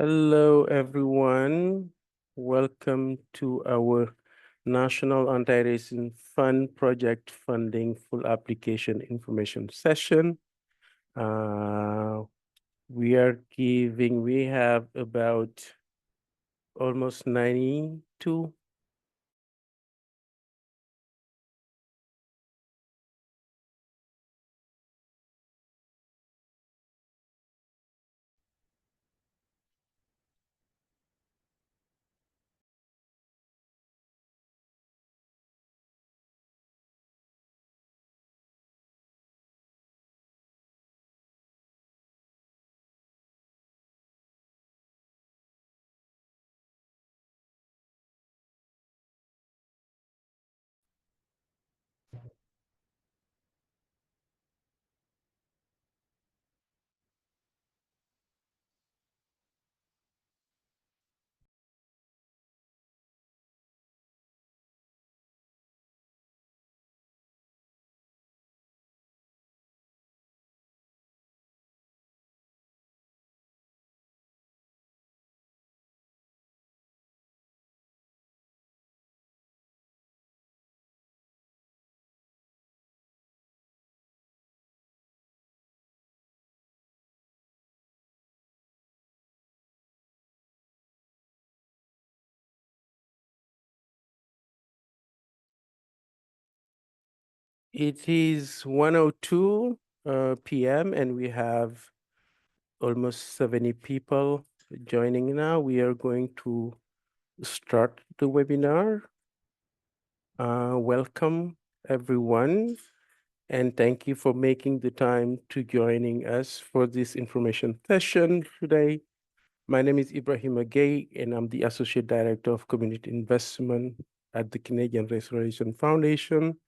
Hello, everyone. Welcome to our National Anti-Racism Fund Project Funding Full Application Information Session. Uh, we have about almost 92. It is 1:02 p.m. and we have almost 70 people joining now. We are going to start the webinar. Welcome, everyone, and thank you for making the time to joining us for this information session today. My name is Ibrahim Agay, and I'm the Associate Director of Community Investment at the Canadian Restoration Foundation.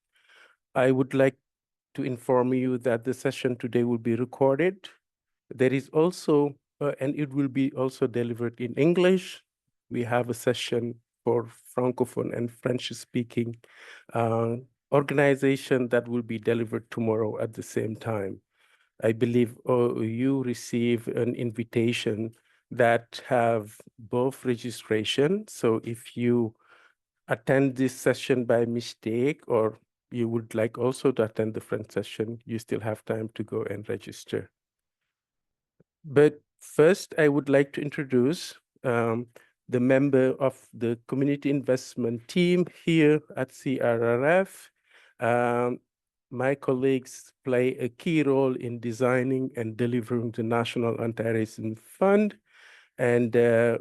I would like to inform you that the session today will be recorded. There is also, and it will be also delivered in English. We have a session for Francophone and French-speaking organization that will be delivered tomorrow at the same time. I believe you receive an invitation that have both registration. So if you attend this session by mistake, or you would like also to attend the French session, you still have time to go and register. But first, I would like to introduce the member of the community investment team here at CRRF. My colleagues play a key role in designing and delivering the National Anti-Racism Fund. And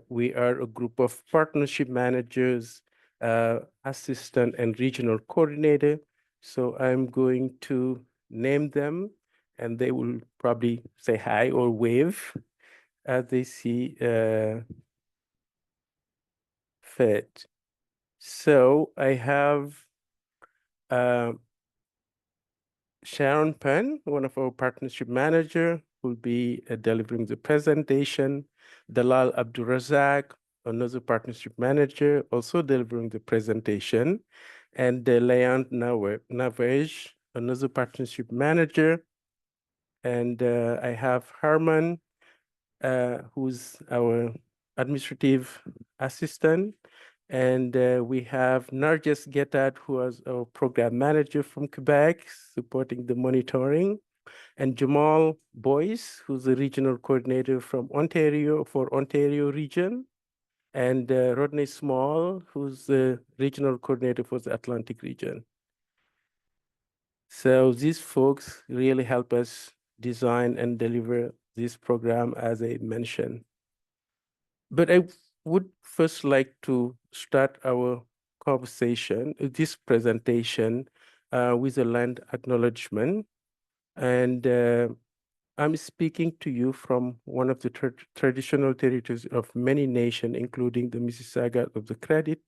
we are a group of partnership managers, assistant and regional coordinator. So I'm going to name them and they will probably say hi or wave as they see fit. So I have uh, Sharon Penn, one of our partnership manager, will be delivering the presentation. Dalal Abdulrazak, another partnership manager, also delivering the presentation. And Leon Navaj, another partnership manager. And I have Harman, who's our administrative assistant. And we have Narges Getat, who is our program manager from Quebec, supporting the monitoring. And Jamal Boyce, who's the regional coordinator from Ontario for Ontario region. And Rodney Small, who's the regional coordinator for the Atlantic region. So these folks really help us design and deliver this program, as I mentioned. But I would first like to start our conversation, this presentation, with a land acknowledgement. And I'm speaking to you from one of the traditional territories of many nations, including the Mississauga of the Credit,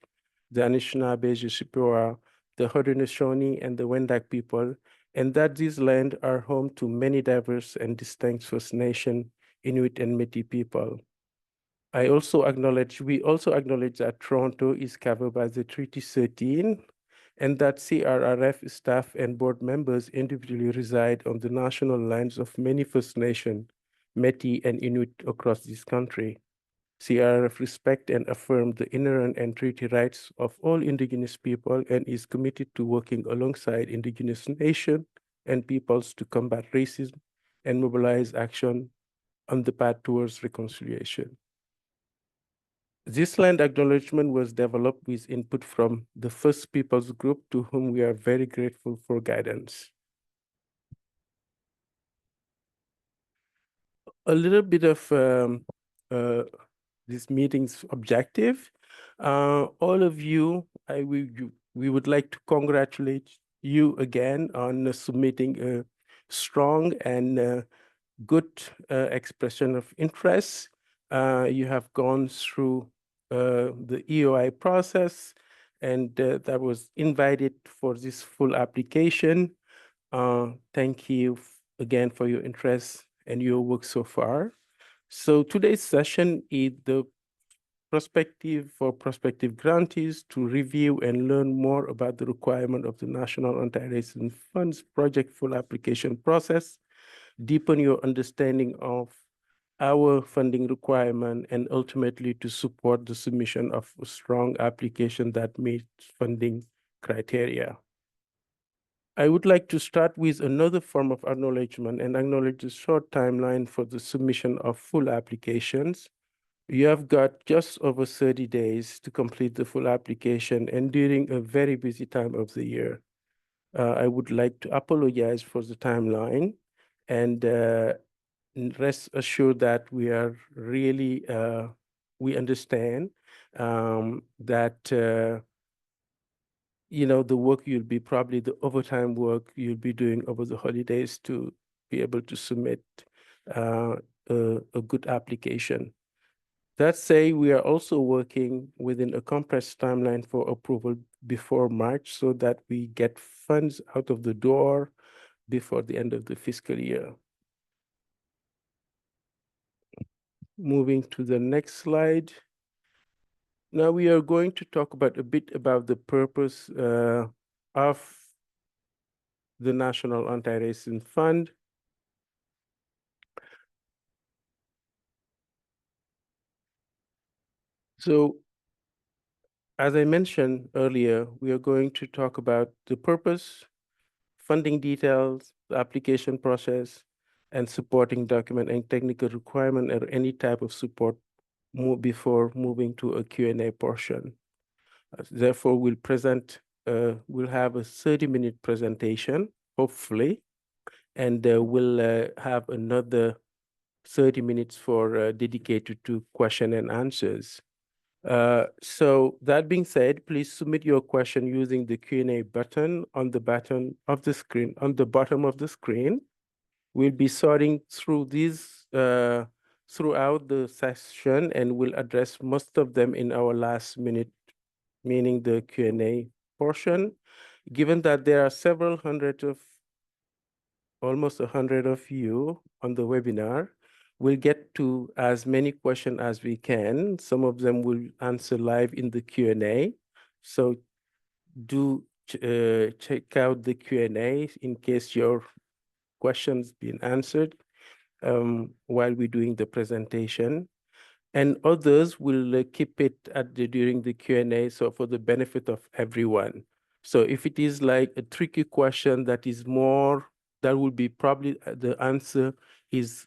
the Anishinaabe, Chippewa, the Haudenosaunee, and the Wendat people, and that these lands are home to many diverse and distinct First Nation, Inuit, and Métis people. We also acknowledge that Toronto is covered by the Treaty 13 and that CRRF staff and board members individually reside on the national lands of many First Nation, Métis, and Inuit across this country. CRRF respects and affirms the inherent and treaty rights of all Indigenous people and is committed to working alongside Indigenous nations and peoples to combat racism and mobilize action on the path towards reconciliation. This land acknowledgement was developed with input from the First Peoples group, to whom we are very grateful for guidance. A little bit of this meeting's objective. All of you, we would like to congratulate you again on submitting a strong and good expression of interest. You have gone through the EOI process, and that was invited for this full application. Thank you again for your interest and your work so far. So today's session is the prospective for prospective grantees to review and learn more about the requirement of the National Anti-Racism Fund's project full application process, deepen your understanding of our funding requirement, and ultimately to support the submission of a strong application that meets funding criteria. I would like to start with another form of acknowledgement and acknowledge the short timeline for the submission of full applications. You have got just over 30 days to complete the full application, and during a very busy time of the year. I would like to apologize for the timeline, and rest assured that we are really, we understand that the work you'll be probably the overtime work you'll be doing over the holidays to be able to submit a good application. That say, we are also working within a compressed timeline for approval before March so that we get funds out of the door before the end of the fiscal year. Moving to the next slide. Now we are going to talk about a bit about the purpose of the National Anti-Racism Fund. So, as I mentioned earlier, we are going to talk about the purpose, funding details, the application process, and supporting document and technical requirement or any type of support before moving to a Q&A portion. Therefore, we'll have a 30-minute presentation, hopefully, and we'll have another 30 minutes for dedicated to question and answers. So that being said, please submit your question using the Q&A button on the bottom of the screen. We'll be sorting through these throughout the session, and we'll address most of them in our last minute, meaning the Q&A portion. Given that there are several hundred of, almost 100 of you on the webinar, we'll get to as many questions as we can. Some of them will answer live in the Q&A. So do check out the Q&A in case your questions been answered while we're doing the presentation. And others will keep it during the Q&A, so for the benefit of everyone. So if it is like a tricky question that is more, that will be probably the answer is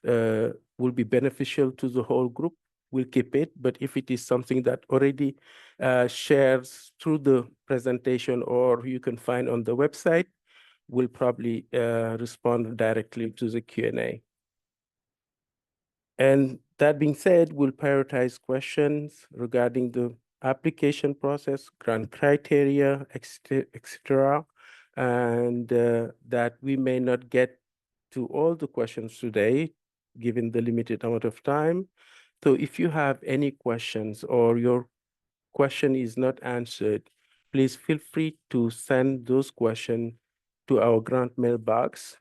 will be beneficial to the whole group, we'll keep it. But if it is something that already shares through the presentation or you can find on the website, we'll probably respond directly to the Q&A. And that being said, we'll prioritize questions regarding the application process, grant criteria, etc., and that we may not get to all the questions today, given the limited amount of time. So if you have any questions or your question is not answered, please feel free to send those questions to our grant mailbox,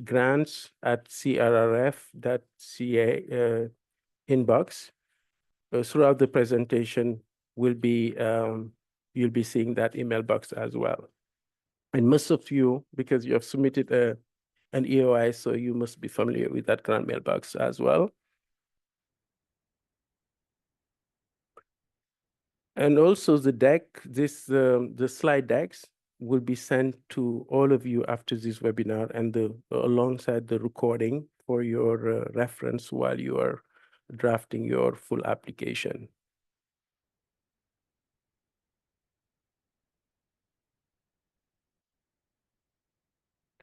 grants@crrf.ca inbox. Throughout the presentation, you'll be seeing that email box as well. And most of you, because you have submitted an EOI, so you must be familiar with that grant mailbox as well. And also the deck, the slide decks will be sent to all of you after this webinar and alongside the recording for your reference while you are drafting your full application.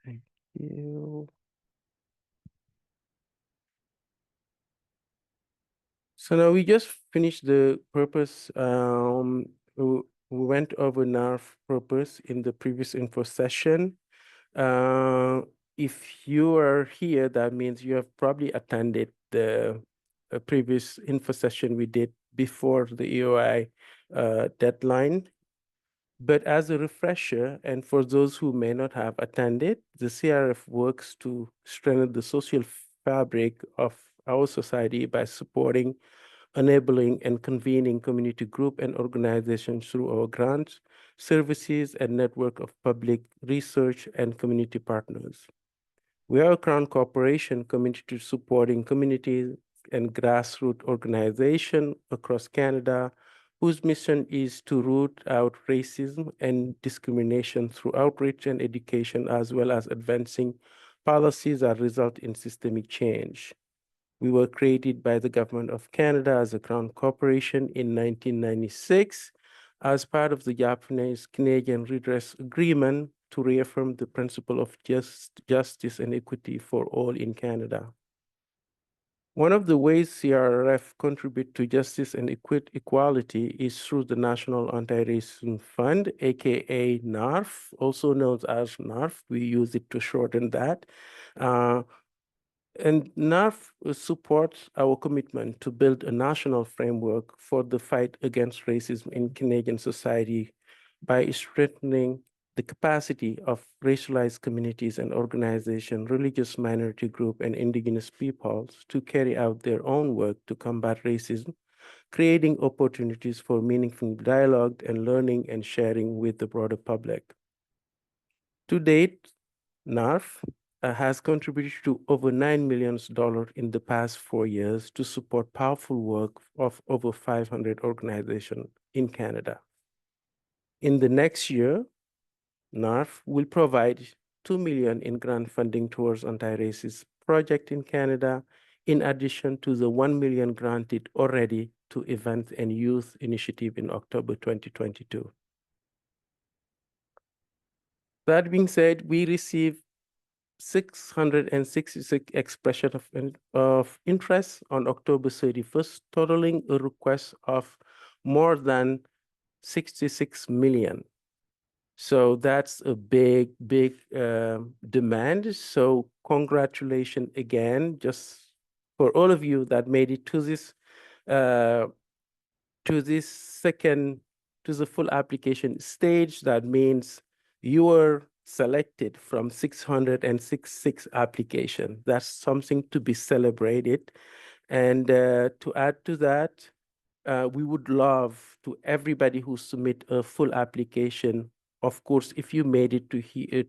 Thank you. So now we just finished the purpose. We went over NARF purpose in the previous info session. If you are here, that means you have probably attended the previous info session we did before the EOI deadline. But as a refresher, and for those who may not have attended, the CRF works to strengthen the social fabric of our society by supporting, enabling, and convening community group and organizations through our grants, services, and network of public research and community partners. We are a Crown Corporation committed to supporting communities and grassroots organizations across Canada whose mission is to root out racism and discrimination through outreach and education, as well as advancing policies that result in systemic change. We were created by the Government of Canada as a Crown Corporation in 1996 as part of the Japanese-Canadian Redress Agreement to reaffirm the principle of justice and equity for all in Canada. One of the ways CRF contribute to justice and equality is through the National Anti-Racism Fund, aka NARF, also known as NARF. We use it to shorten that. And NARF supports our commitment to build a national framework for the fight against racism in Canadian society by strengthening the capacity of racialized communities and organizations, religious minority groups, and Indigenous peoples to carry out their own work to combat racism, creating opportunities for meaningful dialogue and learning and sharing with the broader public. To date, NARF has contributed to over $9 million in the past 4 years to support powerful work of over 500 organizations in Canada. In the next year, NARF will provide $2 million in grant funding towards anti-racist project in Canada, in addition to the $1 million granted already to Events and Youth Initiative in October 2022. That being said, we received 666 expression of interest on October 31st, totaling a request of more than 66 million. So that's a big demand. So congratulations again, just for all of you that made it to this to the full application stage. That means you were selected from 666 applications. That's something to be celebrated. And to add to that, we would love to everybody who submit a full application. Of course, if you made it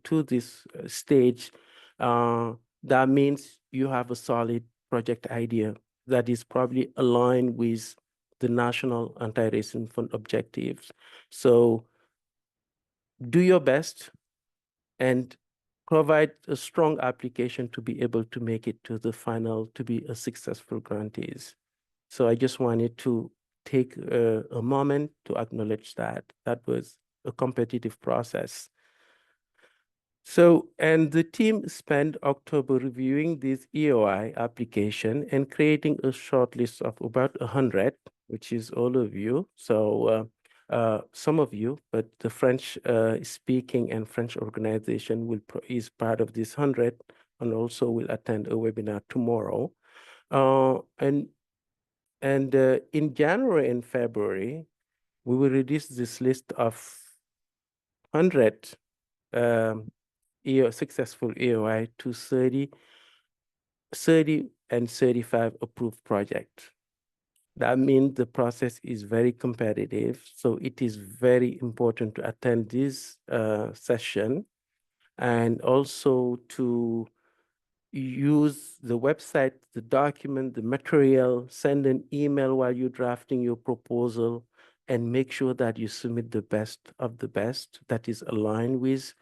to this stage, that means you have a solid project idea that is probably aligned with the National Anti-Racism Fund objectives. So do your best and provide a strong application to be able to make it to the final, to be a successful grantees. So I just wanted to take a moment to acknowledge that. That was a competitive process. So, and the team spent October reviewing this EOI application and creating a short list of about 100, which is all of you. So some of you, but the French speaking and French organization is part of this 100 and also will attend a webinar tomorrow. And in January and February, we will release this list of 100 successful EOI to 30 and 35 approved projects. That means the process is very competitive. So it is very important to attend this session and also to use the website, the document, the material, send an email while you're drafting your proposal, and make sure that you submit the best of the best that is aligned with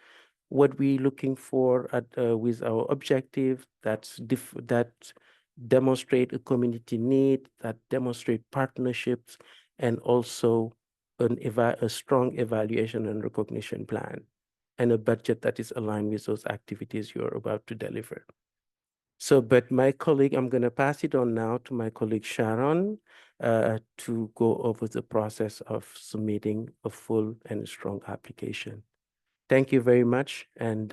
what we're looking for with our objective, that demonstrate a community need, that demonstrate partnerships, and also a strong evaluation and recognition plan, and a budget that is aligned with those activities you're about to deliver. So, but my colleague, I'm going to pass it on now to my colleague Sharon to go over the process of submitting a full and strong application. Thank you very much, and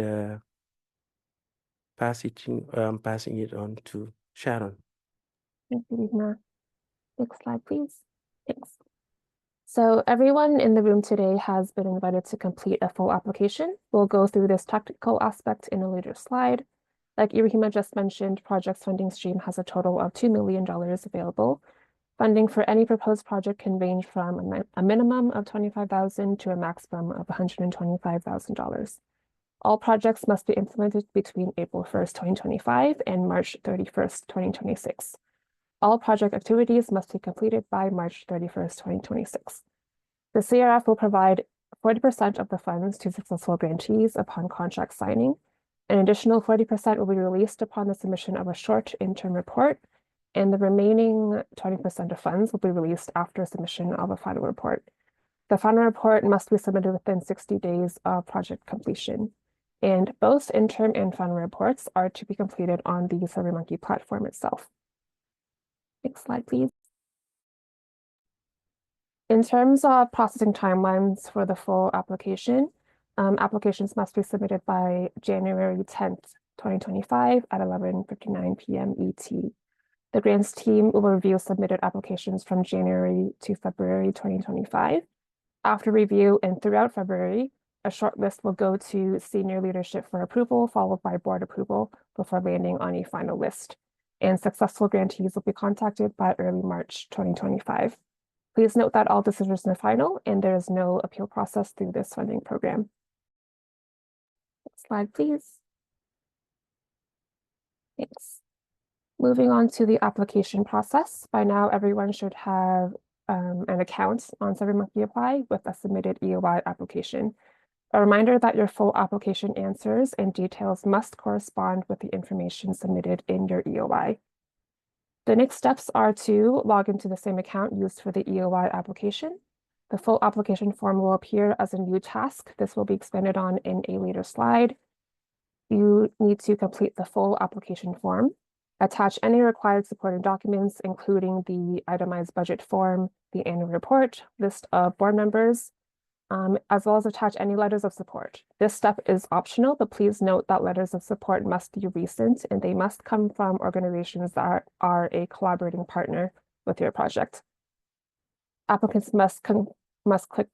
passing it on to Sharon. Thank you, Rima. Next slide, please. Thanks. So everyone in the room today has been invited to complete a full application. We'll go through this technical aspect in a later slide. Like Irahima just mentioned, Project's funding stream has a total of $2 million available. Funding for any proposed project can range from a minimum of $25,000 to a maximum of $125,000. All projects must be implemented between April 1st, 2025 and March 31st, 2026. All project activities must be completed by March 31st, 2026. The CRF will provide 40% of the funds to successful grantees upon contract signing. An additional 40% will be released upon the submission of a short interim report, and the remaining 20% of funds will be released after submission of a final report. The final report must be submitted within 60 days of project completion, and both interim and final reports are to be completed on the SurveyMonkey platform itself. Next slide, please. In terms of processing timelines for the full application, applications must be submitted by January 10th, 2025 at 11:59 p.m. ET. The grants team will review submitted applications from January to February 2025. After review and throughout February, a short list will go to senior leadership for approval, followed by board approval before landing on a final list. And successful grantees will be contacted by early March 2025. Please note that all decisions are final and there is no appeal process through this funding program. Next slide, please. Thanks. Moving on to the application process. By now, everyone should have an account on SurveyMonkey Apply with a submitted EOI application. A reminder that your full application answers and details must correspond with the information submitted in your EOI. The next steps are to log into the same account used for the EOI application. The full application form will appear as a new task. This will be expanded on in a later slide. You need to complete the full application form, attach any required supporting documents, including the itemized budget form, the annual report, list of board members, as well as attach any letters of support. This step is optional, but please note that letters of support must be recent and they must come from organizations that are a collaborating partner with your project. Applicants must click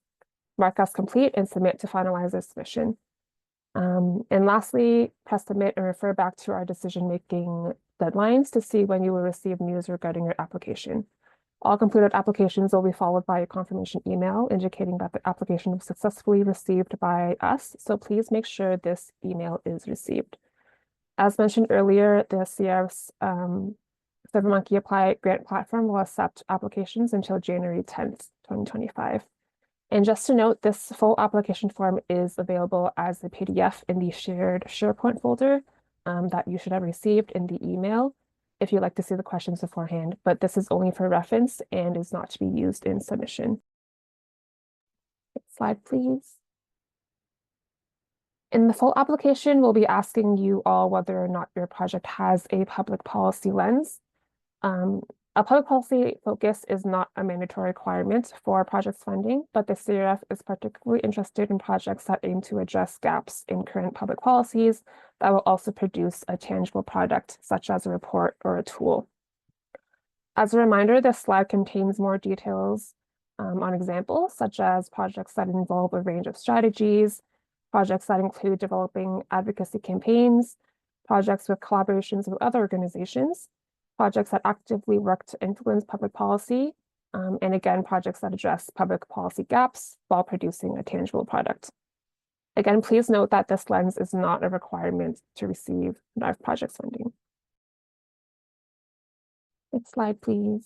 Mark as complete and submit to finalize their submission. And lastly, press submit and refer back to our decision-making deadlines to see when you will receive news regarding your application. All completed applications will be followed by a confirmation email indicating that the application was successfully received by us, so please make sure this email is received. As mentioned earlier, the CRF's SurveyMonkey Apply grant platform will accept applications until January 10th, 2025. And just to note, this full application form is available as a PDF in the shared SharePoint folder that you should have received in the email if you'd like to see the questions beforehand, but this is only for reference and is not to be used in submission. Next slide, please. In the full application, we'll be asking you all whether or not your project has a public policy lens. A public policy focus is not a mandatory requirement for projects funding, but the CRF is particularly interested in projects that aim to address gaps in current public policies that will also produce a tangible product, such as a report or a tool. As a reminder, this slide contains more details on examples, such as projects that involve a range of strategies, projects that include developing advocacy campaigns, projects with collaborations with other organizations, projects that actively work to influence public policy, and again, projects that address public policy gaps while producing a tangible product. Again, please note that this lens is not a requirement to receive NARF projects funding. Next slide, please.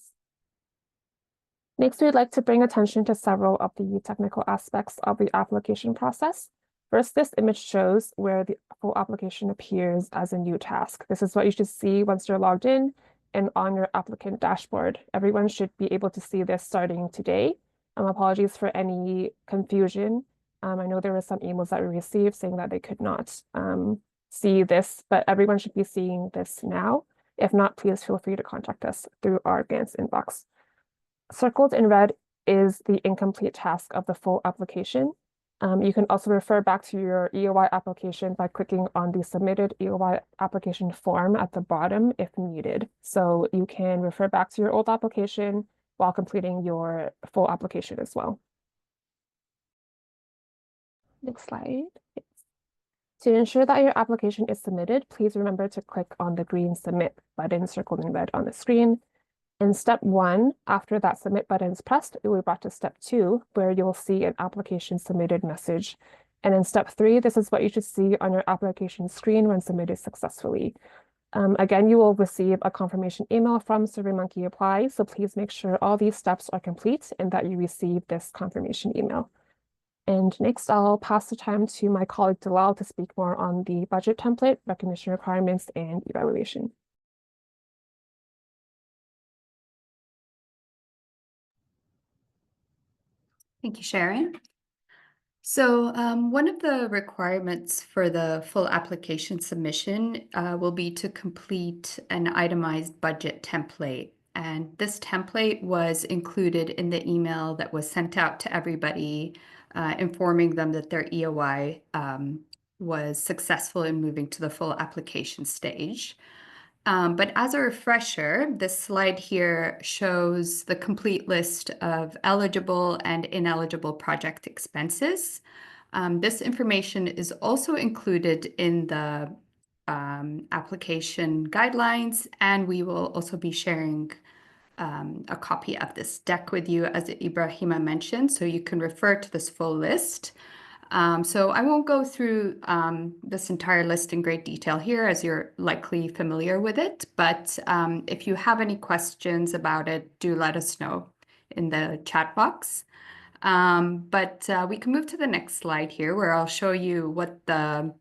Next, we'd like to bring attention to several of the technical aspects of the application process. First, this image shows where the full application appears as a new task. This is what you should see once you're logged in and on your applicant dashboard. Everyone should be able to see this starting today. Apologies for any confusion. I know there were some emails that we received saying that they could not see this, but everyone should be seeing this now. If not, please feel free to contact us through our advanced inbox. Circled in red is the incomplete task of the full application. You can also refer back to your EOI application by clicking on the submitted EOI application form at the bottom if needed. So you can refer back to your old application while completing your full application as well. Next slide. To ensure that your application is submitted, please remember to click on the green submit button circled in red on the screen. In step 1, after that submit button is pressed, it will be brought to step 2, where you'll see an application submitted message. And in step 3, this is what you should see on your application screen when submitted successfully. Again, you will receive a confirmation email from SurveyMonkey Apply, so please make sure all these steps are complete and that you receive this confirmation email. And next, I'll pass the time to my colleague Dalal to speak more on the budget template, recognition requirements, and evaluation. Thank you, Sharon. So one of the requirements for the full application submission will be to complete an itemized budget template. And this template was included in the email that was sent out to everybody, informing them that their EOI was successful in moving to the full application stage. But as a refresher, this slide here shows the complete list of eligible and ineligible project expenses. This information is also included in the application guidelines, and we will also be sharing a copy of this deck with you, as Ibrahima mentioned, so you can refer to this full list. So I won't go through this entire list in great detail here, as you're likely familiar with it. But if you have any questions about it, do let us know in the chat box. But we can move to the next slide here, where I'll show you what the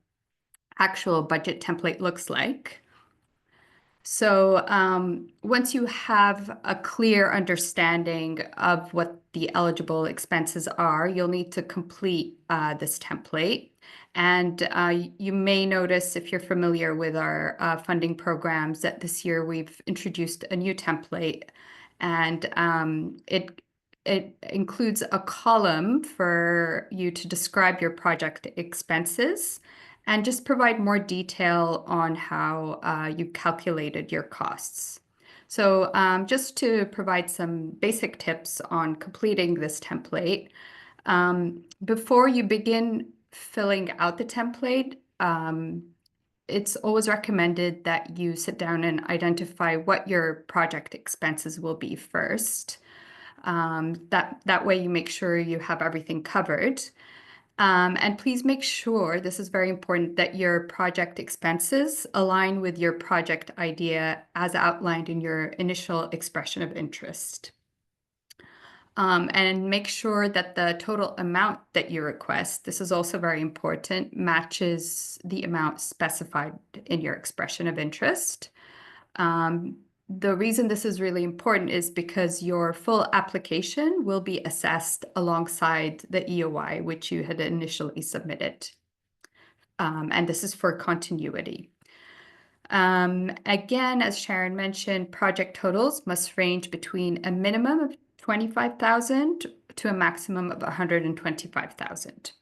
actual budget template looks like. So once you have a clear understanding of what the eligible expenses are, you'll need to complete this template. And you may notice, if you're familiar with our funding programs, that this year we've introduced a new template, and it includes a column for you to describe your project expenses and just provide more detail on how you calculated your costs. So just to provide some basic tips on completing this template, before you begin filling out the template, it's always recommended that you sit down and identify what your project expenses will be first. That way you make sure you have everything covered. And please make sure, this is very important, that your project expenses align with your project idea as outlined in your initial expression of interest. And make sure that the total amount that you request, this is also very important, matches the amount specified in your expression of interest. The reason this is really important is because your full application will be assessed alongside the EOI, which you had initially submitted. And this is for continuity. Again, as Sharon mentioned, project totals must range between a minimum of 25,000 to a maximum of 125,000.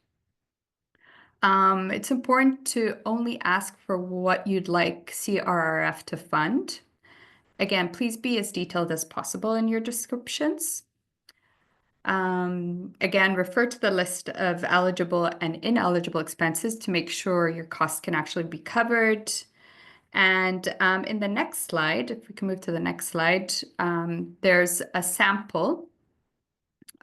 It's important to only ask for what you'd like CRRF to fund. Again, please be as detailed as possible in your descriptions. Again, refer to the list of eligible and ineligible expenses to make sure your costs can actually be covered. And in the next slide, if we can move to the next slide, there's a sample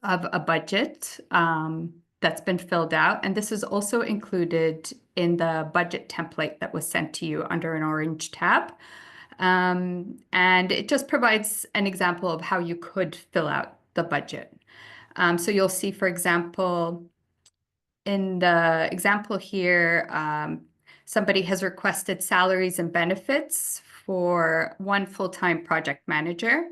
of a budget that's been filled out. And this is also included in the budget template that was sent to you under an orange tab. And it just provides an example of how you could fill out the budget. So you'll see, for example, in the example here, somebody has requested salaries and benefits for one full-time project manager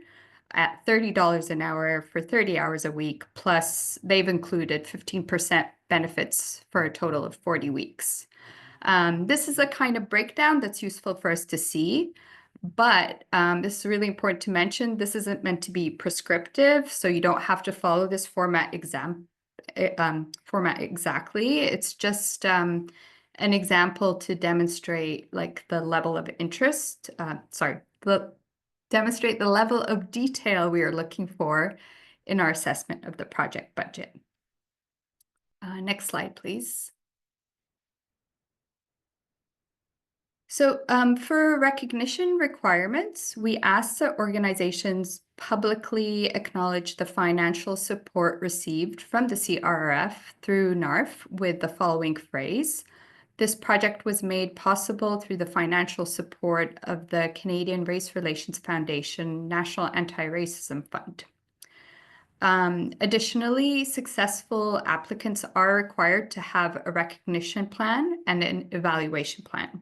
at $30 an hour for 30 hours a week, plus they've included 15% benefits for a total of 40 weeks. This is a kind of breakdown that's useful for us to see, but this is really important to mention. This isn't meant to be prescriptive, so you don't have to follow this format exactly. It's just an example to demonstrate like the level of interest, demonstrate the level of detail we are looking for in our assessment of the project budget. Next slide, please. So for recognition requirements, we ask that organizations publicly acknowledge the financial support received from the CRRF through NARF with the following phrase: "This project was made possible through the financial support of the Canadian Race Relations Foundation National Anti-Racism Fund." Additionally, successful applicants are required to have a recognition plan and an evaluation plan.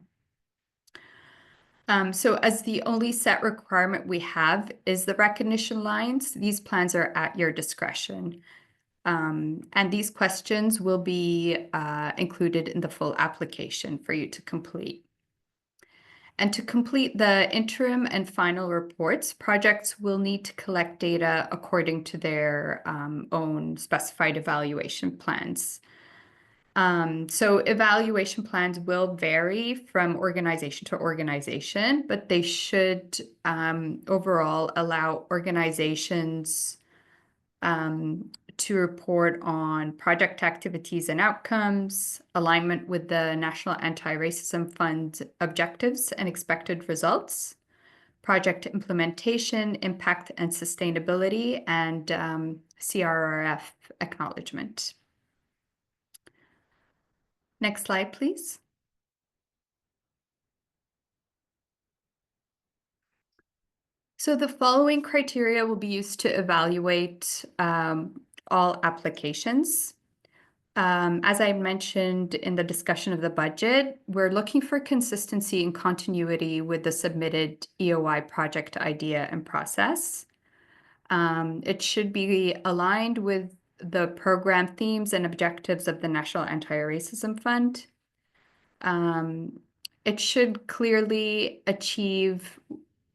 So as the only set requirement we have is the recognition lines, these plans are at your discretion. And these questions will be included in the full application for you to complete. And to complete the interim and final reports, projects will need to collect data according to their own specified evaluation plans. So evaluation plans will vary from organization to organization, but they should overall allow organizations to report on project activities and outcomes, alignment with the National Anti-Racism Fund objectives and expected results, project implementation, impact and sustainability, and CRRF acknowledgement. Next slide, please. So the following criteria will be used to evaluate all applications. As I mentioned in the discussion of the budget, we're looking for consistency and continuity with the submitted EOI project idea and process. It should be aligned with the program themes and objectives of the National Anti-Racism Fund. It should clearly achieve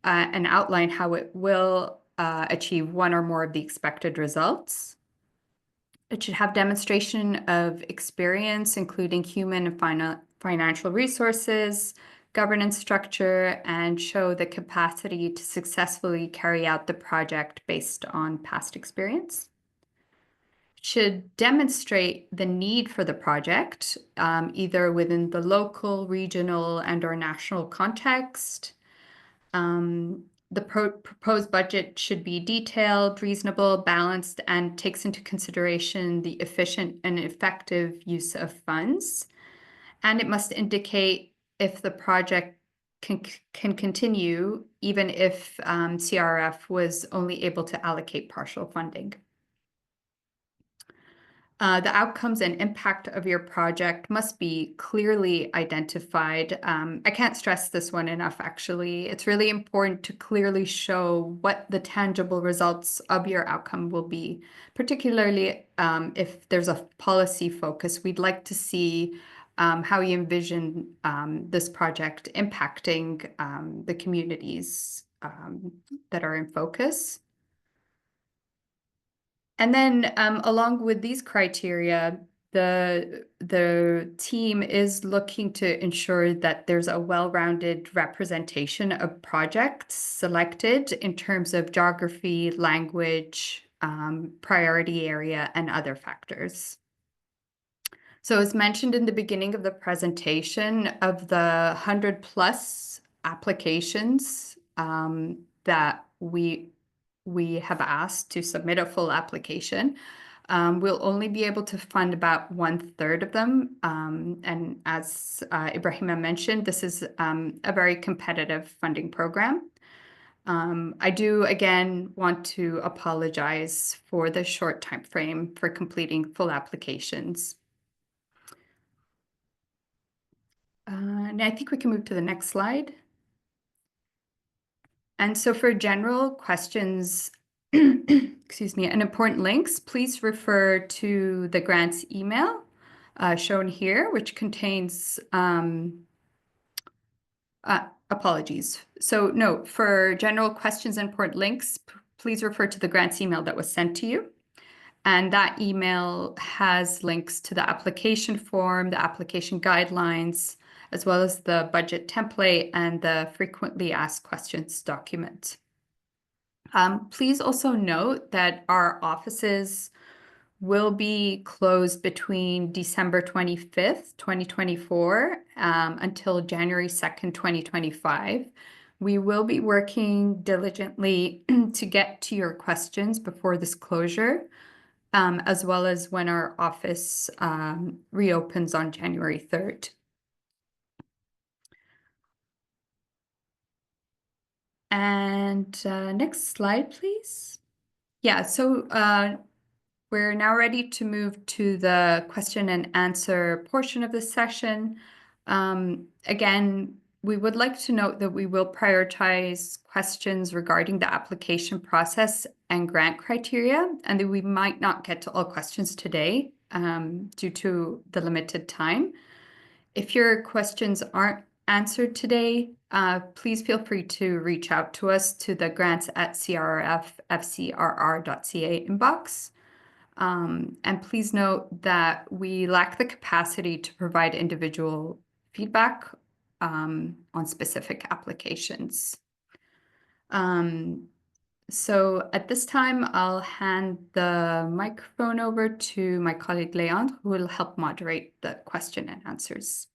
and outline how it will achieve one or more of the expected results. It should have demonstration of experience, including human and financial resources, governance structure, and show the capacity to successfully carry out the project based on past experience. It should demonstrate the need for the project, either within the local, regional, and/or national context. The proposed budget should be detailed, reasonable, balanced, and takes into consideration the efficient and effective use of funds. And it must indicate if the project can continue, even if CRF was only able to allocate partial funding. The outcomes and impact of your project must be clearly identified. I can't stress this one enough, actually. It's really important to clearly show what the tangible results of your outcome will be, particularly if there's a policy focus. We'd like to see how you envision this project impacting the communities that are in focus. And then along with these criteria, the team is looking to ensure that there's a well-rounded representation of projects selected in terms of geography, language, priority area, and other factors. So as mentioned in the beginning of the presentation, of the 100+ applications that we have asked to submit a full application, we'll only be able to fund about 1/3 of them. And as Ibrahima mentioned, this is a very competitive funding program. I do again want to apologize for the short time frame for completing full applications. And I think we can move to the next slide. And so for general questions, excuse me, and important links, please refer to the grants email shown here, which contains apologies. So no, for general questions and important links, please refer to the grants email that was sent to you. And that email has links to the application form, the application guidelines, as well as the budget template and the frequently asked questions document. Please also note that our offices will be closed between December 25th, 2024, until January 2nd, 2025. We will be working diligently to get to your questions before this closure, as well as when our office reopens on January 3rd. And next slide, please. Yeah, so we're now ready to move to the question and answer portion of the session. Again, we would like to note that we will prioritize questions regarding the application process and grant criteria, and that we might not get to all questions today due to the limited time. If your questions aren't answered today, please feel free to reach out to us to the grants@crfcrr.ca inbox. And please note that we lack the capacity to provide individual feedback on specific applications. So at this time, I'll hand the microphone over to my colleague Leandre, who will help moderate the question and answers.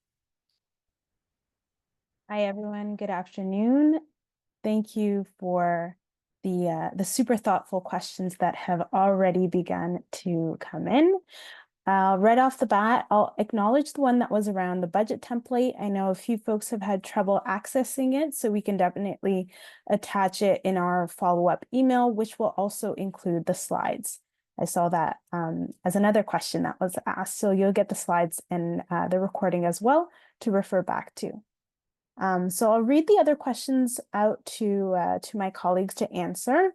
Hi, everyone. Good afternoon. Thank you for the super thoughtful questions that have already begun to come in. Right off the bat, I'll acknowledge the one that was around the budget template. I know a few folks have had trouble accessing it, so we can definitely attach it in our follow-up email, which will also include the slides. I saw that as another question that was asked, so you'll get the slides and the recording as well to refer back to. So I'll read the other questions out to my colleagues to answer.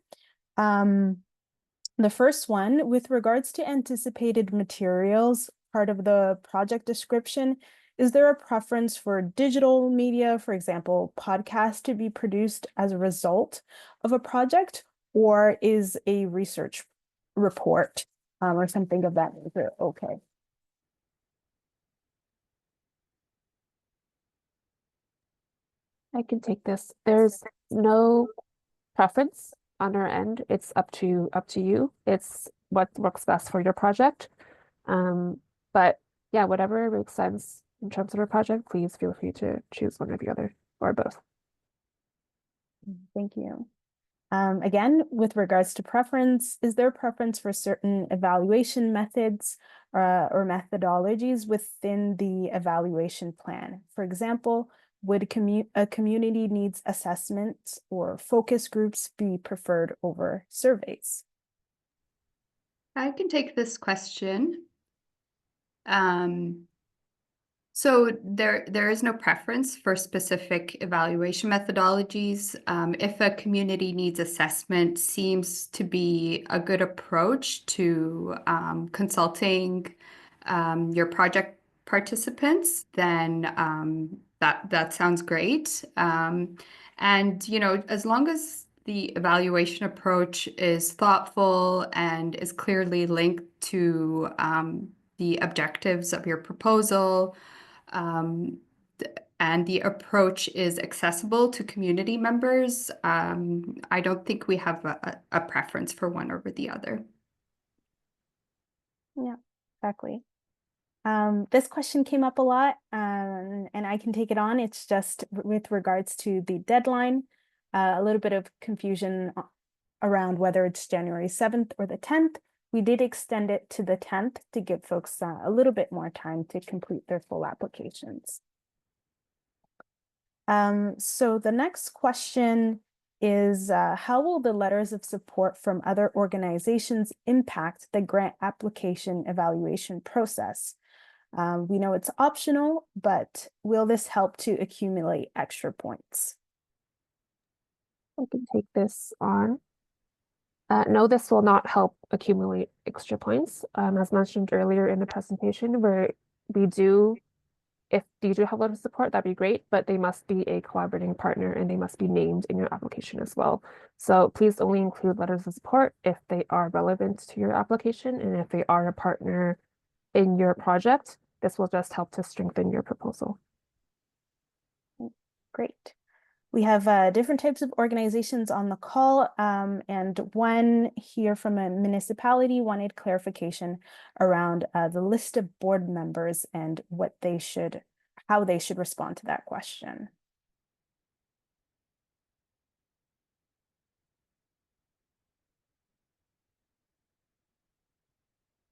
The first one, with regards to anticipated materials, part of the project description, is there a preference for digital media, for example, podcasts, to be produced as a result of a project, or is a research report or something of that nature okay? I can take this. There's no preference on our end. It's up to you. It's what works best for your project. But yeah, whatever makes sense in terms of a project, please feel free to choose one or the other or both. Thank you. Again, with regards to preference, is there a preference for certain evaluation methods or methodologies within the evaluation plan? For example, would a community needs assessments or focus groups be preferred over surveys? I can take this question. So there is no preference for specific evaluation methodologies. If a community needs assessment seems to be a good approach to consulting your project participants, then that sounds great. And you know, as long as the evaluation approach is thoughtful and is clearly linked to the objectives of your proposal, and the approach is accessible to community members, I don't think we have a preference for one over the other. Yeah, exactly. This question came up a lot, and I can take it on. It's just with regards to the deadline, a little bit of confusion around whether it's January 7th or the 10th. We did extend it to the 10th to give folks a little bit more time to complete their full applications. So the next question is how will the letters of support from other organizations impact the grant application evaluation process? We know it's optional, but will this help to accumulate extra points? I can take this on. No, this will not help accumulate extra points. As mentioned earlier in the presentation, if you do have a lot of support, that'd be great, but they must be a collaborating partner and they must be named in your application as well. So please only include letters of support if they are relevant to your application and if they are a partner in your project. This will just help to strengthen your proposal. Great. We have different types of organizations on the call, and one here from a municipality wanted clarification around the list of board members and how they should respond to that question.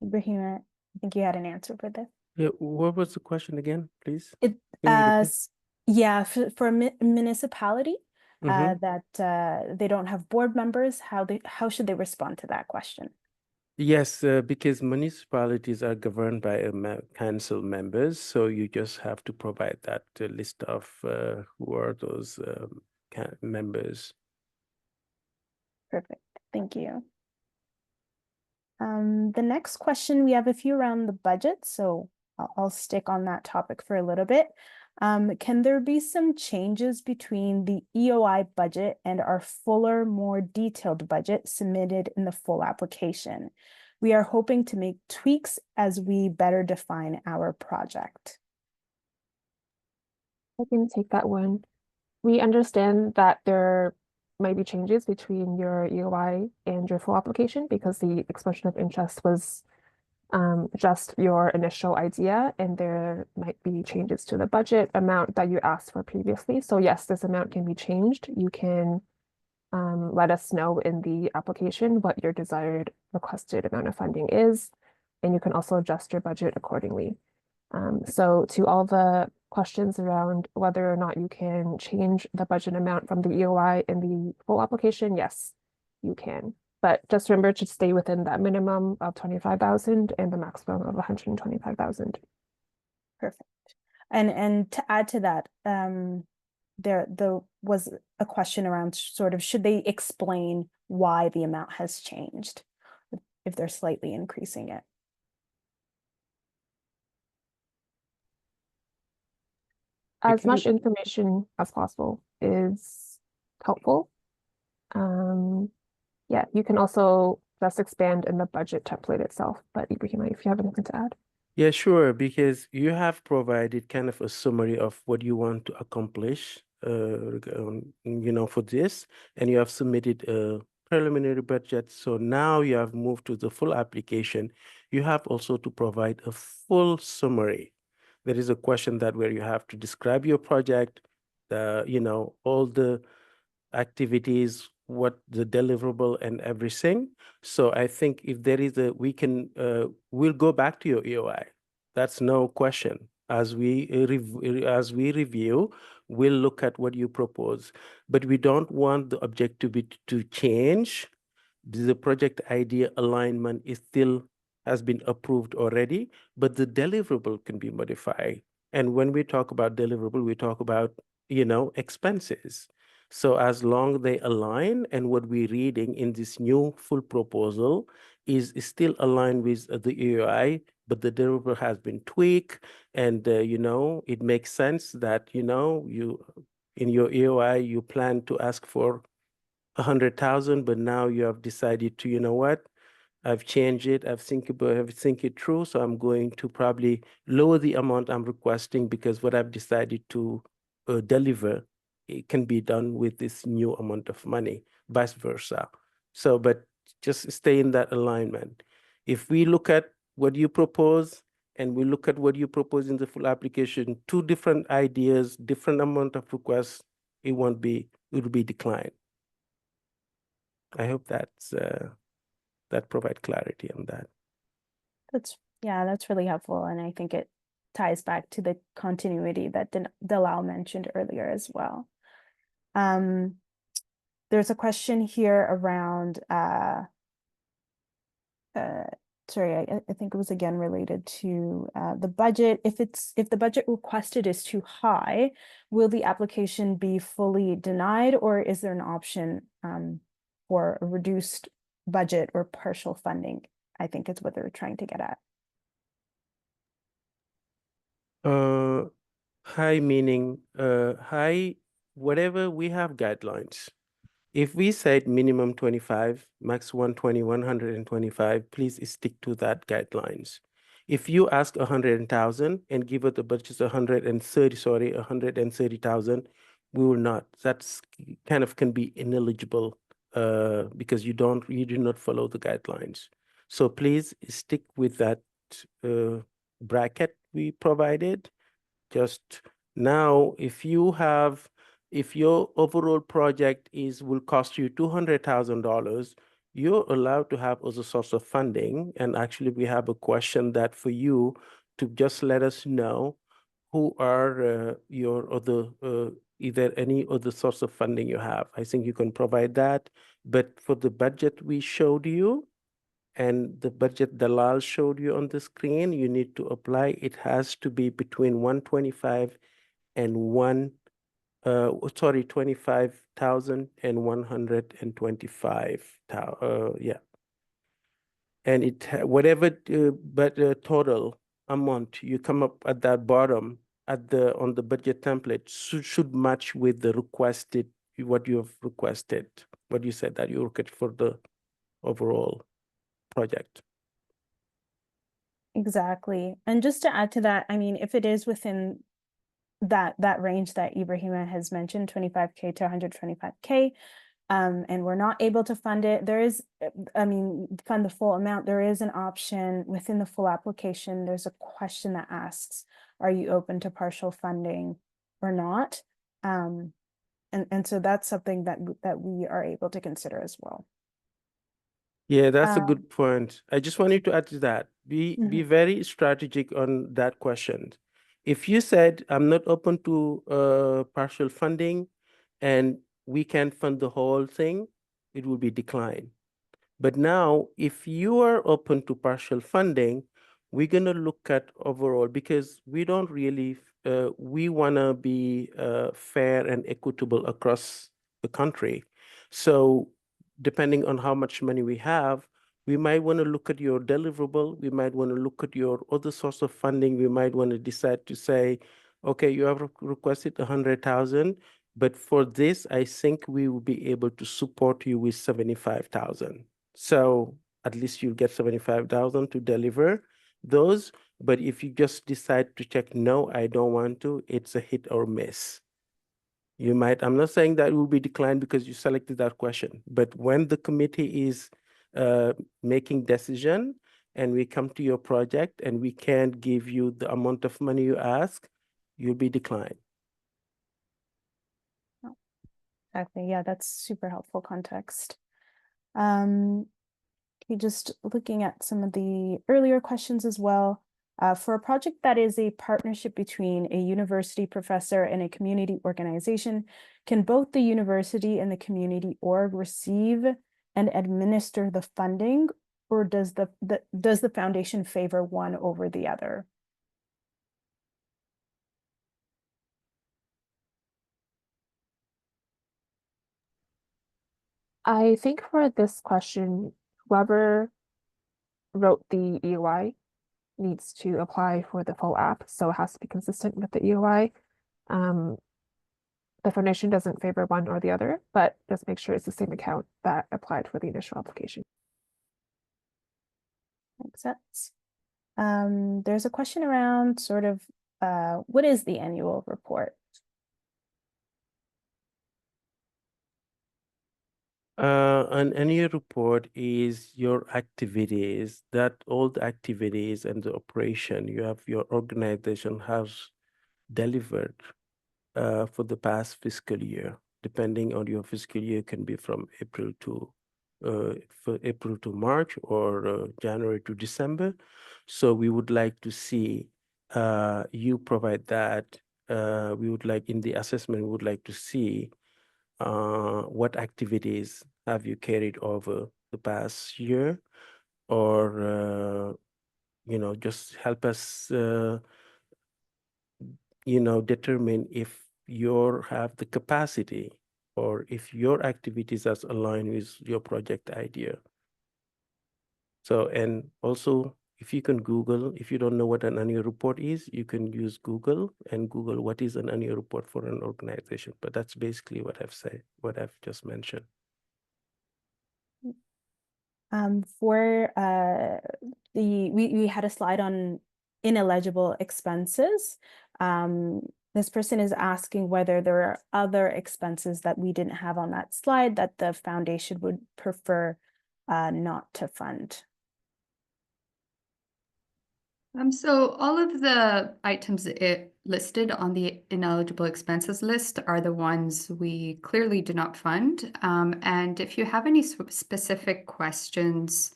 Ibrahima, I think you had an answer for this. Yeah, what was the question again, please? It Can you repeat? Yeah, for a municipality Mhm. that they don't have board members, how should they respond to that question? Yes, because municipalities are governed by council members, so you just have to provide that list of who are those members. Perfect, thank you. The next question, we have a few around the budget, so I'll stick on that topic for a little bit. Can there be some changes between the EOI budget and our fuller, more detailed budget submitted in the full application? We are hoping to make tweaks as we better define our project. I can take that one. We understand that there might be changes between your EOI and your full application because the expression of interest was just your initial idea, and there might be changes to the budget amount that you asked for previously. So yes, this amount can be changed. You can let us know in the application what your desired requested amount of funding is, and you can also adjust your budget accordingly. So to all the questions around whether or not you can change the budget amount from the EOI in the full application, yes, you can. But just remember to stay within that minimum of 25,000 and the maximum of 125,000. Perfect. And to add to that, there was a question around sort of should they explain why the amount has changed if they're slightly increasing it. As much information as possible is helpful. Yeah, you can also just expand in the budget template itself, but Ibrahima, if you have anything to add. Yeah, sure, because you have provided kind of a summary of what you want to accomplish, for this, and you have submitted a preliminary budget. So now you have moved to the full application. You have also to provide a full summary. There is a question that where you have to describe your project, all the activities, what the deliverable and everything. So I think if there is we'll go back to your EOI. That's no question. As we review, we'll look at what you propose, but we don't want the objective to change. The project idea alignment has been approved already, but the deliverable can be modified. And when we talk about deliverable, we talk about, expenses. So as long they align and what we're reading in this new full proposal is still aligned with the EOI, but the deliverable has been tweaked, and it makes sense that you in your EOI you plan to ask for 100,000, but now you have decided to, I've changed it, I've think it through, so I'm going to probably lower the amount I'm requesting because what I've decided to deliver, it can be done with this new amount of money, vice versa. So, but just stay in that alignment. If we look at what you propose and we look at what you propose in the full application, two different ideas, different amount of requests, it will be declined. I hope that provide clarity on that. That's really helpful, and I think it ties back to the continuity that Dalal mentioned earlier as well. There's a question here around, sorry, I think it was again related to the budget. If the budget requested is too high, will the application be fully denied, or is there an option for a reduced budget or partial funding? I think is what they're trying to get at. High meaning, high, whatever, we have guidelines. If we said minimum 25, max 120, 125, please stick to that guidelines. If you ask 100,000 and give it the budget 130,000, we will not. That's kind of can be ineligible because you do not follow the guidelines. So please stick with that bracket we provided. Just now, if your overall project will cost you $200,000, you're allowed to have other source of funding. And actually, we have a question that for you to just let us know who are your other, either any other source of funding you have. I think you can provide that. But for the budget we showed you, and the budget Dalal showed you on the screen, you need to apply. It has to be between 125 and 25,000 and 125,000. Yeah. And whatever total amount you come up at that bottom on the budget template should match with the requested, what you have requested, what you said that you requested for the overall project. Exactly. And just to add to that, I mean, if it is within that range that Ibrahima has mentioned, 25K to 125K, and we're not able to fund it, there is, fund the full amount, there is an option within the full application. There's a question that asks, are you open to partial funding or not? And so that's something that we are able to consider as well. Yeah, that's a good point. I just wanted to add to that. Be very strategic on that question. If you said, I'm not open to partial funding and we can fund the whole thing, it will be declined. But now, if you are open to partial funding, we're going to look at overall, because we don't really, we want to be fair and equitable across the country. So depending on how much money we have, we might want to look at your deliverable. We might want to look at your other source of funding. We might want to decide to say, okay, you have requested 100,000, but for this, I think we will be able to support you with 75,000. So at least you'll get 75,000 to deliver those. But if you just decide to check, no, I don't want to, it's a hit or miss. You might, I'm not saying that will be declined because you selected that question, but when the committee is making decision and we come to your project and we can't give you the amount of money you ask, you'll be declined. Exactly. Yeah, that's super helpful context. Just looking at some of the earlier questions as well. For a project that is a partnership between a university professor and a community organization, can both the university and the community org receive and administer the funding, or does the foundation favor one over the other? I think for this question, whoever wrote the EOI needs to apply for the full app, so it has to be consistent with the EOI. The foundation doesn't favor one or the other, but just make sure it's the same account that applied for the initial application. Makes sense. There's a question around sort of what is the annual report? An annual report is your activities, that all the activities and the operation your organization has delivered for the past fiscal year. Depending on your fiscal year, can be from April to March or January to December. So we would like to see you provide that. We would like in the assessment, we would like to see what activities have you carried over the past year, or just help us determine if you have the capacity or if your activities are aligned with your project idea. So, and also, if you can Google, if you don't know what an annual report is, you can use Google and Google what is an annual report for an organization. But that's basically what I've just mentioned. For we had a slide on ineligible expenses. This person is asking whether there are other expenses that we didn't have on that slide that the foundation would prefer not to fund. So all of the items listed on the ineligible expenses list are the ones we clearly do not fund. And if you have any specific questions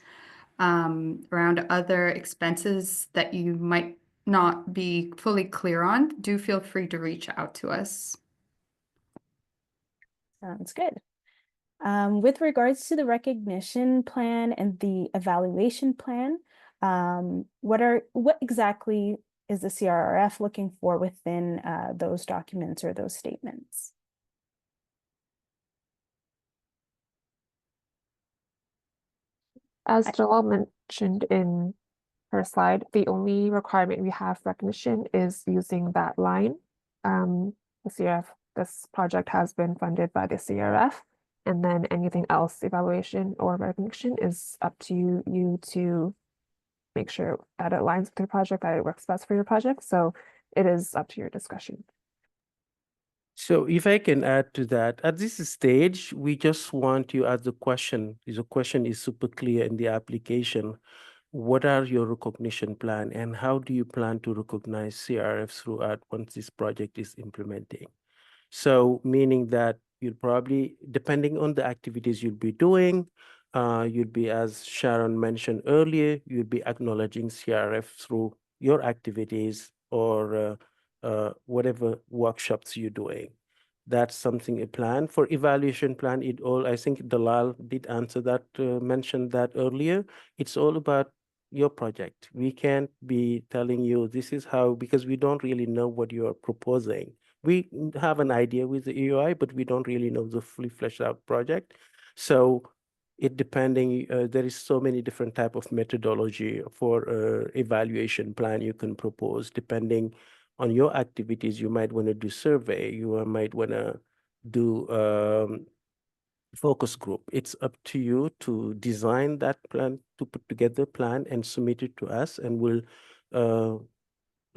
around other expenses that you might not be fully clear on, do feel free to reach out to us. Sounds good. With regards to the recognition plan and the evaluation plan, what exactly is the CRRF looking for within those documents or those statements? As Jalal mentioned in her slide, the only requirement we have recognition is using that line. The CRF, this project has been funded by the CRF, and then anything else, evaluation or recognition, is up to you to make sure that it aligns with your project, that it works best for your project. So it is up to your discretion. So if I can add to that, at this stage, we just want you, as the question is super clear in the application, what are your recognition plan and how do you plan to recognize CRFs throughout once this project is implementing? So meaning that you'll probably, depending on the activities you'll be doing, you'll be, as Sharon mentioned earlier, you'll be acknowledging CRF through your activities or whatever workshops you're doing. That's something a plan. For evaluation plan, I think Dalal did answer that, mentioned that earlier. It's all about your project. We can't be telling you this is how, because we don't really know what you're proposing. We have an idea with the EOI, but we don't really know the fully fleshed out project. So there is so many different type of methodology for evaluation plan you can propose. Depending on your activities, you might want to do survey, you might want to do focus group. It's up to you to design that plan, to put together a plan and submit it to us, and we'll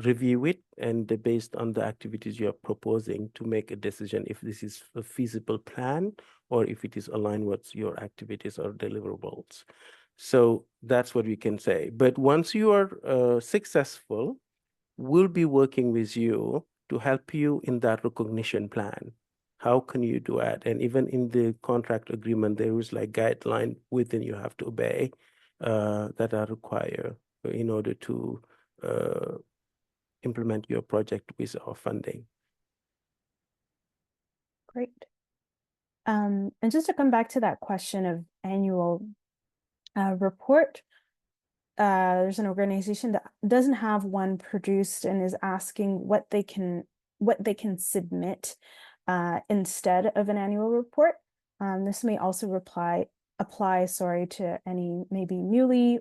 review it, and based on the activities you are proposing to make a decision if this is a feasible plan or if it is aligned with your activities or deliverables. So that's what we can say. But once you are successful, we'll be working with you to help you in that recognition plan. How can you do that? And even in the contract agreement, there is like guideline within you have to obey that are required in order to implement your project with our funding. Great. And just to come back to that question of annual report, there's an organization that doesn't have one produced and is asking what they can submit instead of an annual report. This may also apply to any maybe newly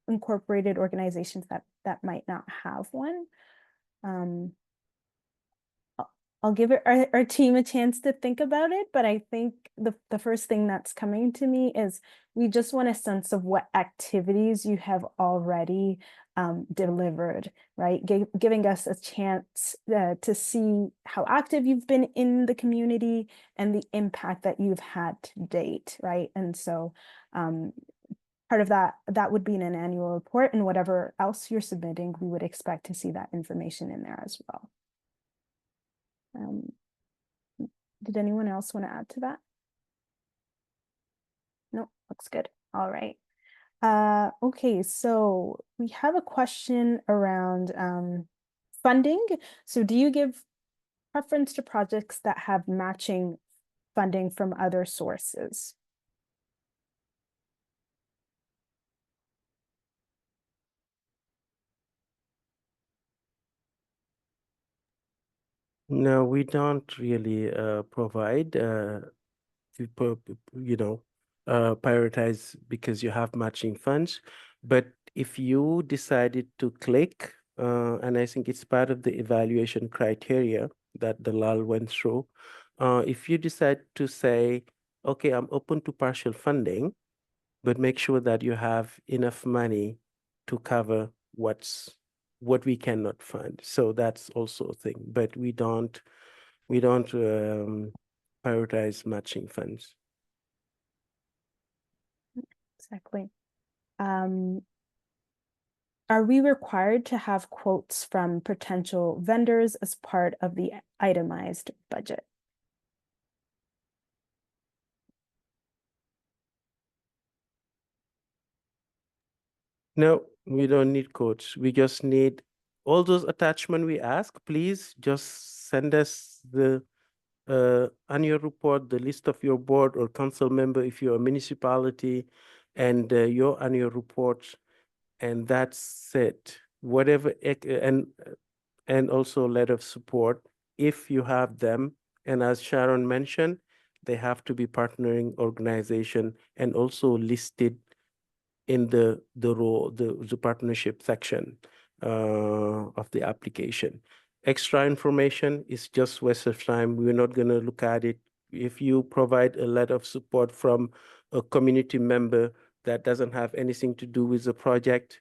incorporated organizations that might not have one. I'll give our team a chance to think about it, but I think the first thing that's coming to me is we just want a sense of what activities you have already delivered, right? Giving us a chance to see how active you've been in the community and the impact that you've had to date, right? And so part of that would be in an annual report, and whatever else you're submitting, we would expect to see that information in there as well. Did anyone else want to add to that? No, looks good. All right. Okay, so we have a question around funding. So do you give preference to projects that have matching funding from other sources? No, we don't really provide, prioritize because you have matching funds. But if you decided to click, and I think it's part of the evaluation criteria that Dalal went through, if you decide to say, okay, I'm open to partial funding, but make sure that you have enough money to cover what we cannot fund. So that's also a thing, but we don't prioritize matching funds. Exactly. Are we required to have quotes from potential vendors as part of the itemized budget? No, we don't need quotes. We just need all those attachments we ask. Please just send us the annual report, the list of your board or council member if you're a municipality, and your annual report, and that's it. Whatever, and also letter of support if you have them. And as Sharon mentioned, they have to be partnering organization and also listed in the partnership section of the application. Extra information is just waste of time. We're not going to look at it. If you provide a letter of support from a community member that doesn't have anything to do with the project,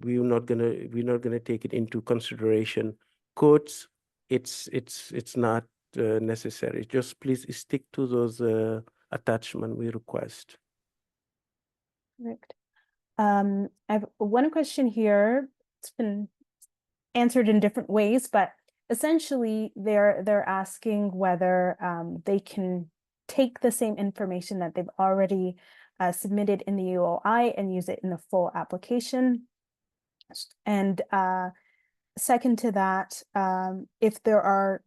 we're not gonna take it into consideration. Quotes, it's not necessary. Just please stick to those attachment we request. Correct. I have one question here. It's been answered in different ways, but essentially they're asking whether they can take the same information that they've already submitted in the UOI and use it in the full application. And second to that, if there are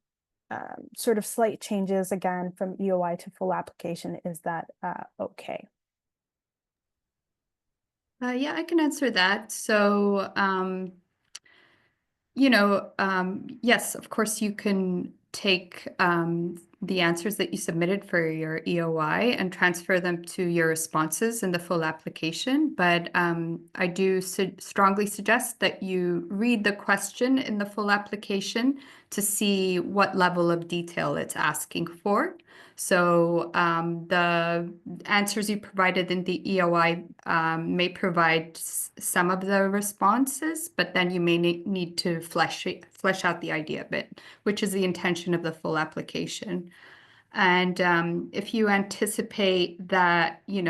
sort of slight changes again from EOI to full application, is that okay? Yeah, I can answer that. So, yes, of course, you can take the answers that you submitted for your EOI and transfer them to your responses in the full application. But I do strongly suggest that you read the question in the full application to see what level of detail it's asking for. So the answers you provided in the EOI may provide some of the responses, but then you may need to flesh out the idea a bit, which is the intention of the full application. And if you anticipate that, you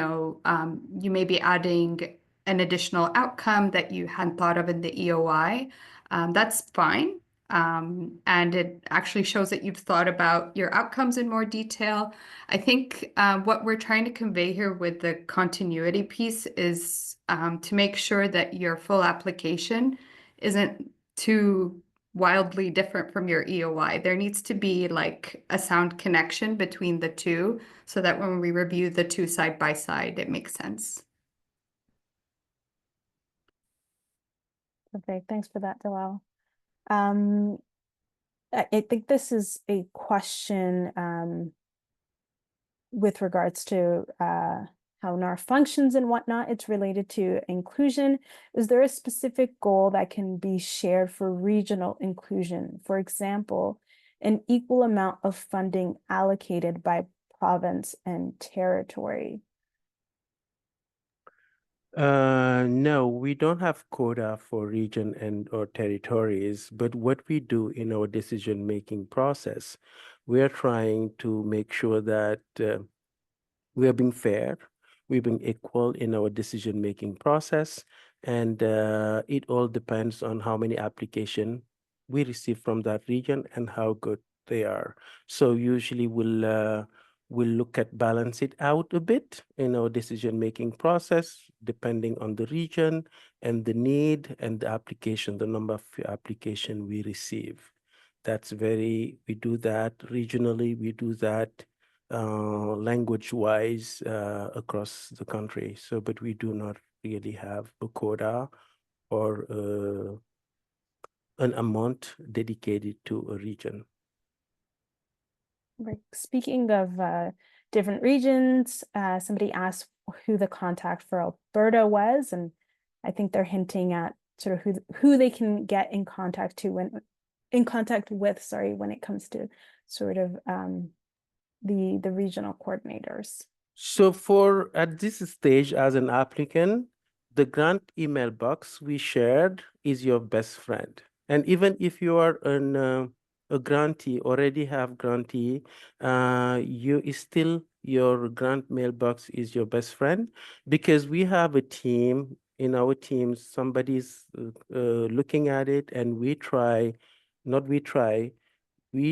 may be adding an additional outcome that you hadn't thought of in the EOI, that's fine. And it actually shows that you've thought about your outcomes in more detail. I think what we're trying to convey here with the continuity piece is to make sure that your full application isn't too wildly different from your EOI. There needs to be like a sound connection between the two so that when we review the two side by side, it makes sense. Okay, thanks for that, Dalal. I think this is a question with regards to how NAR functions and whatnot. It's related to inclusion. Is there a specific goal that can be shared for regional inclusion? For example, an equal amount of funding allocated by province and territory? No, we don't have quota for region and or territories, but what we do in our decision-making process, we are trying to make sure that we are being fair, we're being equal in our decision-making process, and it all depends on how many applications we receive from that region and how good they are. So usually we'll look at balance it out a bit in our decision-making process, depending on the region and the need and the application, the number of application we receive. we do that regionally, we do that language-wise across the country. So, but we do not really have a quota or an amount dedicated to a region. Right. Speaking of different regions, somebody asked who the contact for Alberta was, and I think they're hinting at sort of who they can get in contact with, sorry, when it comes to sort of the regional coordinators. So for at this stage as an applicant, the grant email box we shared is your best friend. And even if you are a grantee, already have grantee, your grant mailbox is your best friend, because we have a team, in our teams, somebody's looking at it, and we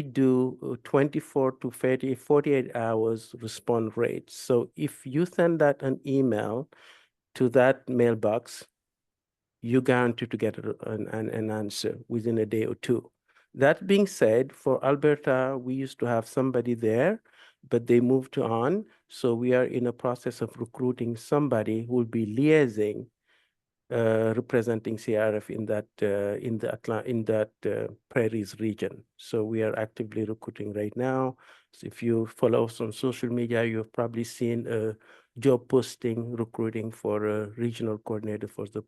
do 24 to 48 hours response rate. So if you send that an email to that mailbox, you guarantee to get an answer within a day or two. That being said, for Alberta, we used to have somebody there, but they moved on. So we are in a process of recruiting somebody who will be liaising, representing CRF in that Prairies region. So we are actively recruiting right now. So if you follow us on social media, you've probably seen a job posting recruiting for a regional coordinator for the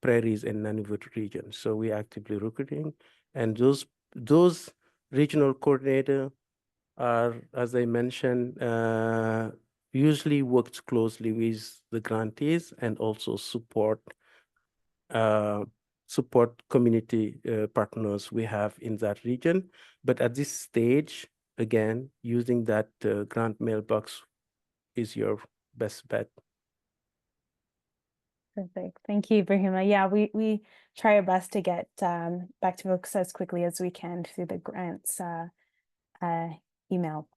Prairies and Nunavut region. So we're actively recruiting, and those regional coordinator are, as I mentioned, usually works closely with the grantees and also support community partners we have in that region. But at this stage, again, using that grant mailbox is your best bet. Perfect. Thank you, Brahima. Yeah, we try our best to get back to folks as quickly as we can through the grants email.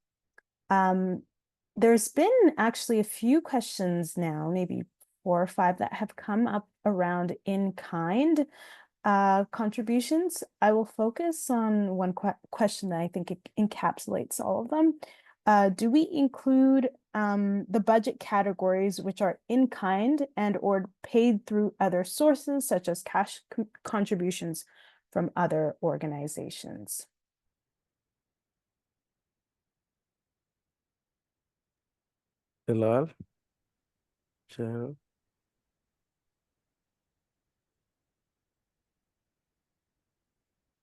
There's been actually a few questions now, maybe 4 or 5, that have come up around in-kind contributions. I will focus on one question that I think it encapsulates all of them. Do we include the budget categories which are in-kind and or paid through other sources, such as cash contributions from other organizations? Bilal? Cheryl?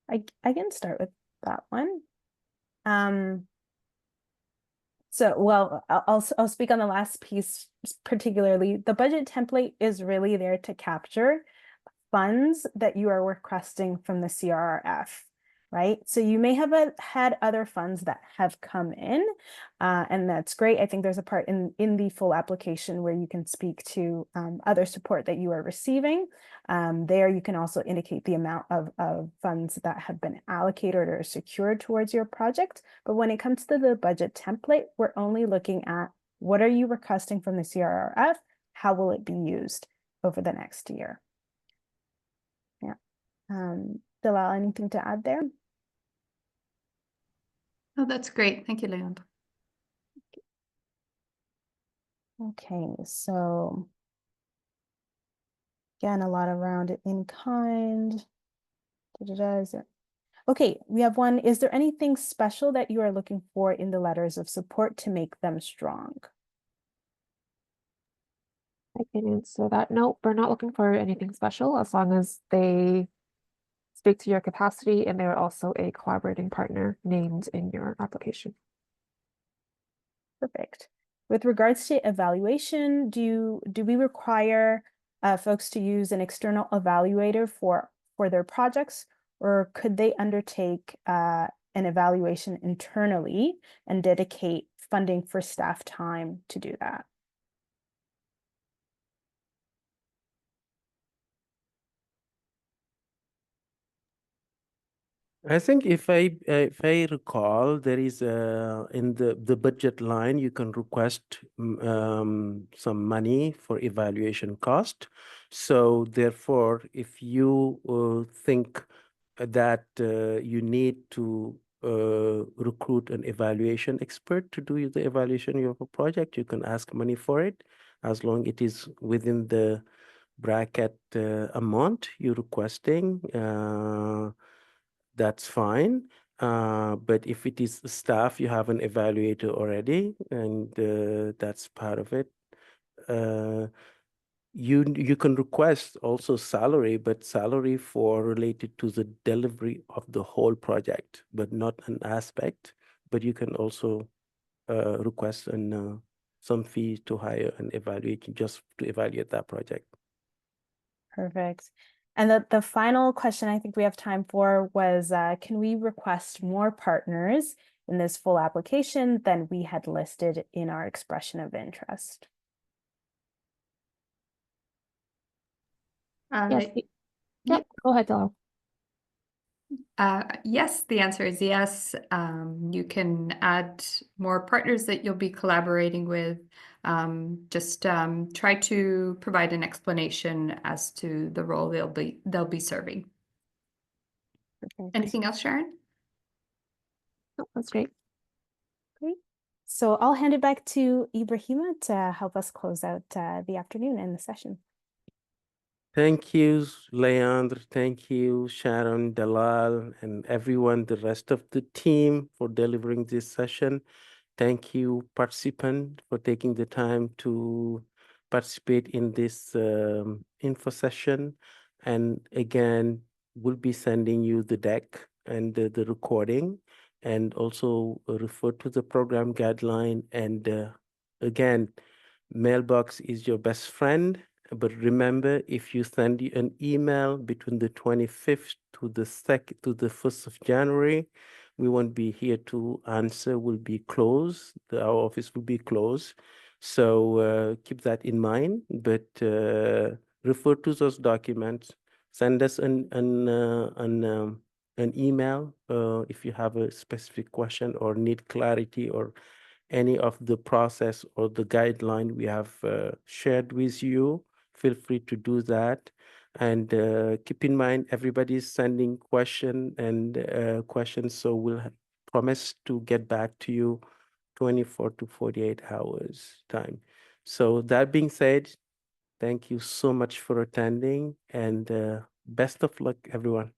I can start with that one. So, well, I'll speak on the last piece particularly. The budget template is really there to capture funds that you are requesting from the CRRF, right? So you may have had other funds that have come in, and that's great. I think there's a part in the full application where you can speak to other support that you are receiving. There you can also indicate the amount of funds that have been allocated or secured towards your project. But when it comes to the budget template, we're only looking at what are you requesting from the CRRF? How will it be used over the next year? Bilal, anything to add there? Oh, that's great. Thank you, Leon. Okay, so again, a lot around in kind. Okay, we have one. Is there anything special that you are looking for in the letters of support to make them strong? I can answer that. No, we're not looking for anything special, as long as they speak to your capacity and they're also a collaborating partner named in your application. Perfect. With regards to evaluation, do we require folks to use an external evaluator for their projects, or could they undertake an evaluation internally and dedicate funding for staff time to do that? I think if I recall, there is in the budget line, you can request some money for evaluation cost. So therefore, if you think that you need to recruit an evaluation expert to do the evaluation of a project, you can ask money for it as long it is within the bracket amount you're requesting. That's fine. But if it is staff, you have an evaluator already, and that's part of it. You can request also salary, but salary for related to the delivery of the whole project, but not an aspect. But you can also request some fee to hire an evaluator just to evaluate that project. Perfect. And the final question I think we have time for was, can we request more partners in this full application than we had listed in our expression of interest? Yes. Yep, go ahead, Delal. Yes, the answer is yes. You can add more partners that you'll be collaborating with. Just try to provide an explanation as to the role they'll be serving. Perfect. Anything else, Sharon? Oh, that's great. Great. So I'll hand it back to Ibrahima to help us close out the afternoon and the session. Thank you, Leandro. Thank you, Sharon, Dalal, and everyone, the rest of the team for delivering this session. Thank you, participant, for taking the time to participate in this info session. And again, we'll be sending you the deck and the recording, and also refer to the program guideline. And again, mailbox is your best friend. But remember, if you send you an email between the 25th to the 1st of January, we won't be here to answer. Will be closed. Our office will be closed. So keep that in mind. But refer to those documents. Send us an email if you have a specific question or need clarity or any of the process or the guideline we have shared with you. Feel free to do that. And keep in mind, everybody's sending questions, so we'll promise to get back to you 24 to 48 hours time. So that being said, thank you so much for attending, and best of luck, everyone.